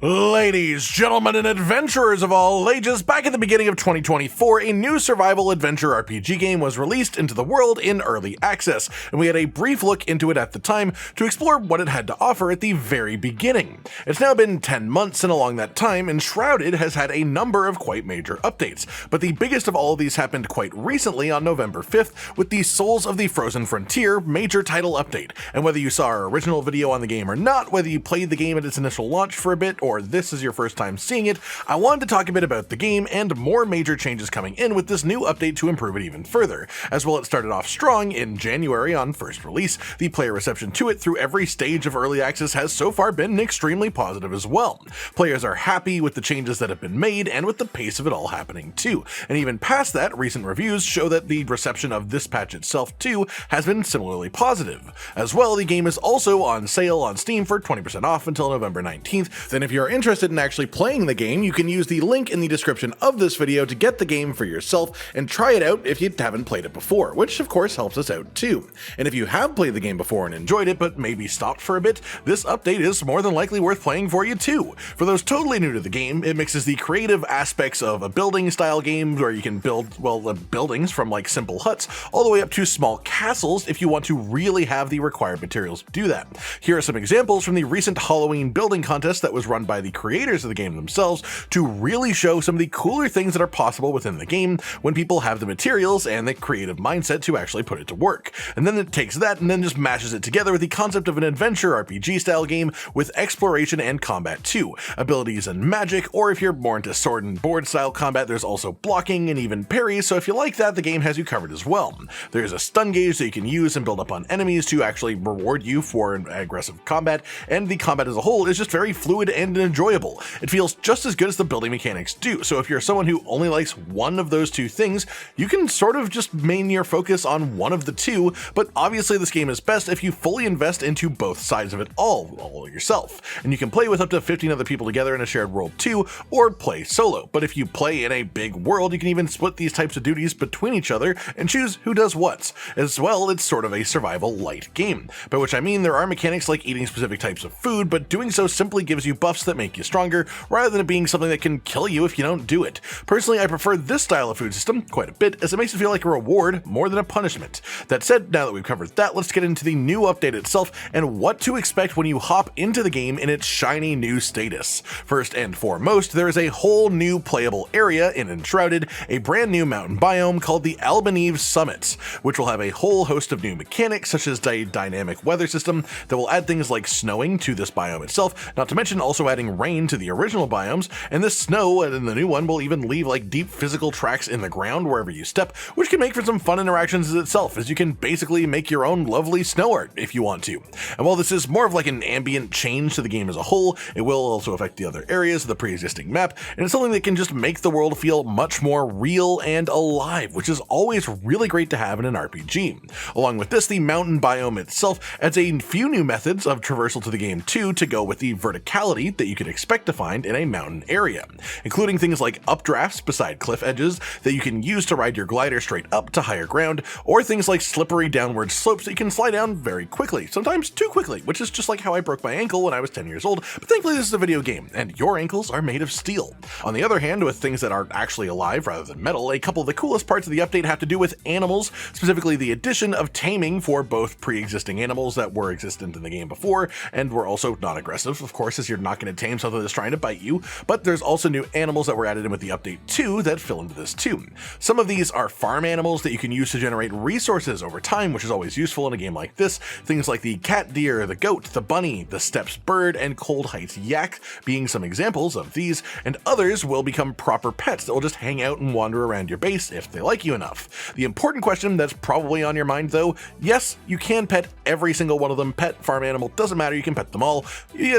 Ladies, gentlemen, and adventurers of all ages, back at the beginning of 2024, a new survival adventure RPG game was released into the world in early access, and we had a brief look into it at the time to explore what it had to offer at the very beginning. It's now been 10 months, and along that time, Enshrouded has had a number of quite major updates, but the biggest of all of these happened quite recently on November 5th with the Souls of the Frozen Frontier major title update. And whether you saw our original video on the game or not, whether you played the game at its initial launch for a bit, or this is your first time seeing it, I wanted to talk a bit about the game and more major changes coming in with this new update to improve it even further. As well, it started off strong in January on first release. The player reception to it through every stage of early access has so far been extremely positive as well. Players are happy with the changes that have been made and with the pace of it all happening too. And even past that, recent reviews show that the reception of this patch itself too has been similarly positive. As well, the game is also on sale on Steam for 20% off until November 19th. Then if you're interested in actually playing the game, you can use the link in the description of this video to get the game for yourself and try it out if you haven't played it before, which of course helps us out too. And if you have played the game before and enjoyed it but maybe stopped for a bit, this update is more than likely worth playing for you too. For those totally new to the game, it mixes the creative aspects of a building style game where you can build, buildings from like simple huts all the way up to small castles if you want to really have the required materials to do that. Here are some examples from the recent Halloween building contest that was run by the creators of the game themselves to really show some of the cooler things that are possible within the game when people have the materials and the creative mindset to actually put it to work. And then it takes that and then just mashes it together with the concept of an adventure RPG style game with exploration and combat too, abilities and magic, or if you're more into sword and board style combat, there's also blocking and even parries, so if you like that, the game has you covered as well. There's a stun gauge that you can use and build up on enemies to actually reward you for an aggressive combat, and the combat as a whole is just very fluid and enjoyable. It feels just as good as the building mechanics do, so if you're someone who only likes one of those two things, you can sort of just main your focus on one of the two, but obviously this game is best if you fully invest into both sides of it all yourself. And you can play with up to 15 other people together in a shared world too, or play solo, but if you play in a big world, you can even split these types of duties between each other and choose who does what. As well, it's sort of a survival light game, by which I mean there are mechanics like eating specific types of food, but doing so simply gives you buffs that make you stronger, rather than it being something that can kill you if you don't do it. Personally, I prefer this style of food system quite a bit, as it makes it feel like a reward more than a punishment. That said, now that we've covered that, let's get into the new update itself and what to expect when you hop into the game in its shiny new status. First and foremost, there is a whole new playable area in Enshrouded, a brand new mountain biome called the Albanese Summits, which will have a whole host of new mechanics such as a dynamic weather system that will add things like snowing to this biome itself, not to mention also adding rain to the original biomes, and this snow in the new one will even leave like deep physical tracks in the ground wherever you step, which can make for some fun interactions itself, as you can basically make your own lovely snow art if you want to. And while this is more of like an ambient change to the game as a whole, it will also affect the other areas of the pre-existing map, and it's something that can just make the world feel much more real and alive, which is always really great to have in an RPG. Along with this, the mountain biome itself adds a few new methods of traversal to the game too, to go with the verticality that you could expect to find in a mountain area, including things like updrafts beside cliff edges that you can use to ride your glider straight up to higher ground, or things like slippery downward slopes that you can slide down very quickly, sometimes too quickly, which is just like how I broke my ankle when I was 10 years old, but thankfully this is a video game, and your ankles are made of steel. On the other hand, with things that are actually alive rather than metal, a couple of the coolest parts of the update have to do with animals, specifically the addition of taming for both pre-existing animals that were existent in the game before, and were also not aggressive, of course, as you're not going to tame something that's trying to bite you, but there's also new animals that were added in with the update too that fill into this too. Some of these are farm animals that you can use to generate resources over time, which is always useful in a game like this, things like the cat deer, the goat, the bunny, the steppes bird, and Cold Heights yak being some examples of these, and others will become proper pets that will just hang out and wander around your base if they like you enough. The important question that's probably on your mind though, yes, you can pet every single one of them, pet, farm animal, doesn't matter, you can pet them all,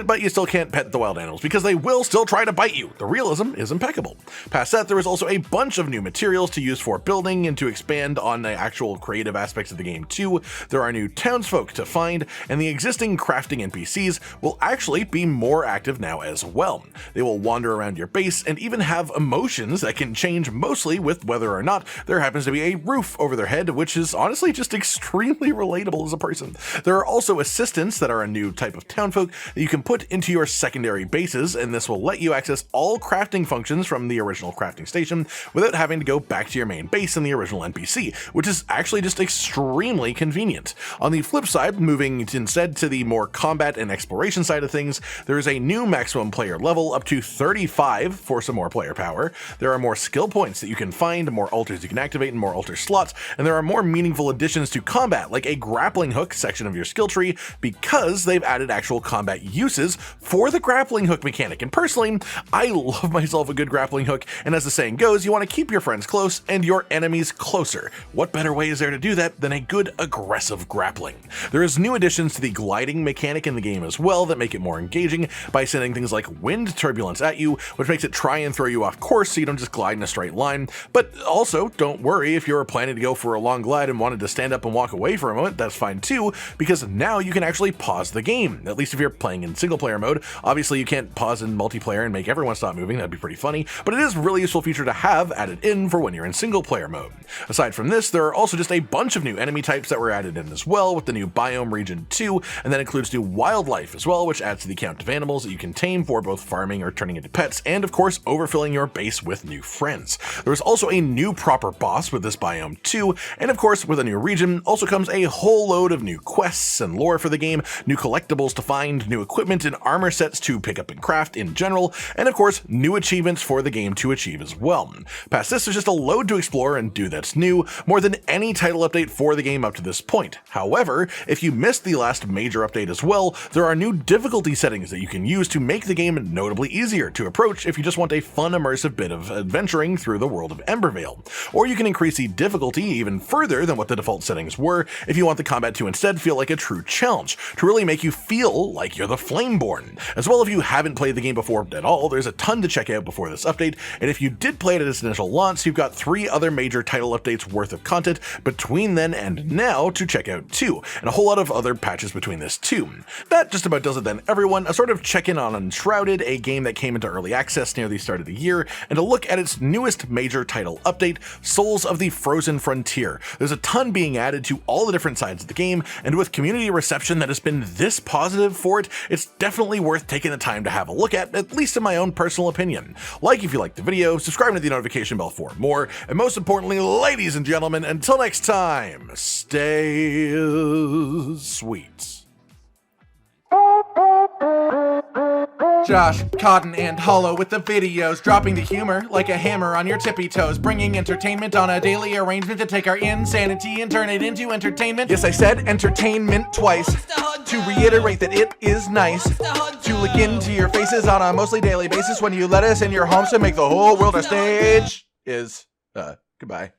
but you still can't pet the wild animals because they will still try to bite you. The realism is impeccable. Past that, there is also a bunch of new materials to use for building and to expand on the actual creative aspects of the game too. There are new townsfolk to find, and the existing crafting NPCs will actually be more active now as well. They will wander around your base and even have emotions that can change mostly with whether or not there happens to be a roof over their head, which is honestly just extremely relatable as a person. There are also assistants that are a new type of townfolk that you can put into your secondary secondary bases, and this will let you access all crafting functions from the original crafting station without having to go back to your main base in the original NPC, which is actually just extremely convenient. On the flip side, moving instead to the more combat and exploration side of things, there is a new maximum player level up to 35 for some more player power. There are more skill points that you can find, more altars you can activate, and more altar slots, and there are more meaningful additions to combat, like a grappling hook section of your skill tree, because they've added actual combat uses for the grappling hook mechanic. And personally, I love myself a good grappling hook, and as the saying goes, you want to keep your friends close and your enemies closer. What better way is there to do that than a good aggressive grappling? There is new additions to the gliding mechanic in the game as well that make it more engaging by sending things like wind turbulence at you, which makes it try and throw you off course so you don't just glide in a straight line. But also, don't worry if you're planning to go for a long glide and wanted to stand up and walk away for a moment, that's fine too, because now you can actually pause the game, at least if you're playing in single player mode. Obviously you can't pause in multiplayer and make everyone stop moving, that'd be pretty funny, but it is a really useful feature to have added in for when you're in single player mode. Aside from this, there are also just a bunch of new enemy types that were added in as well with the new biome region 2, and that includes new wildlife as well, which adds to the count of animals that you can tame for both farming or turning into pets, and of course overfilling your base with new friends. There is also a new proper boss with this biome too, and of course with a new region also comes a whole load of new quests and lore for the game, new collectibles to find, new equipment and armor sets to pick up and craft in general, and of course new achievements for the game to achieve as well. Past this, there's just a load to explore and do that's new, more than any title update for the game up to this point. However, if you missed the last major update as well, there are new difficulty settings that you can use to make the game notably easier to approach if you just want a fun immersive bit of adventuring through the world of Embervale. Or you can increase the difficulty even further than what the default settings were if you want the combat to instead feel like a true challenge, to really make you feel like you're the Flameborn. As well, if you haven't played the game before at all, there's a ton to check out before this update, and if you did play it at its initial launch, you've got 3 other major title updates worth of content between then and now to check out too, and a whole lot of other patches between this too. That just about does it then, everyone. A sort of check-in on Enshrouded, a game that came into early access near the start of the year, and a look at its newest major title update, Souls of the Frozen Frontier. There's a ton being added to all the different sides of the game, and with community reception that has been this positive for it, it's definitely worth taking the time to have a look at least in my own personal opinion. Like if you liked the video, subscribe to the notification bell for more, and most importantly, ladies and gentlemen, until next time, stay sweet. Josh, Cotton, and Hollow with the videos, dropping the humor like a hammer on your tippy toes, bringing entertainment on a daily arrangement to take our insanity and turn it into entertainment. Yes, I said entertainment twice, to reiterate that it is nice to look into your faces on a mostly daily basis when you let us in your homes to make the whole world a stage. Goodbye.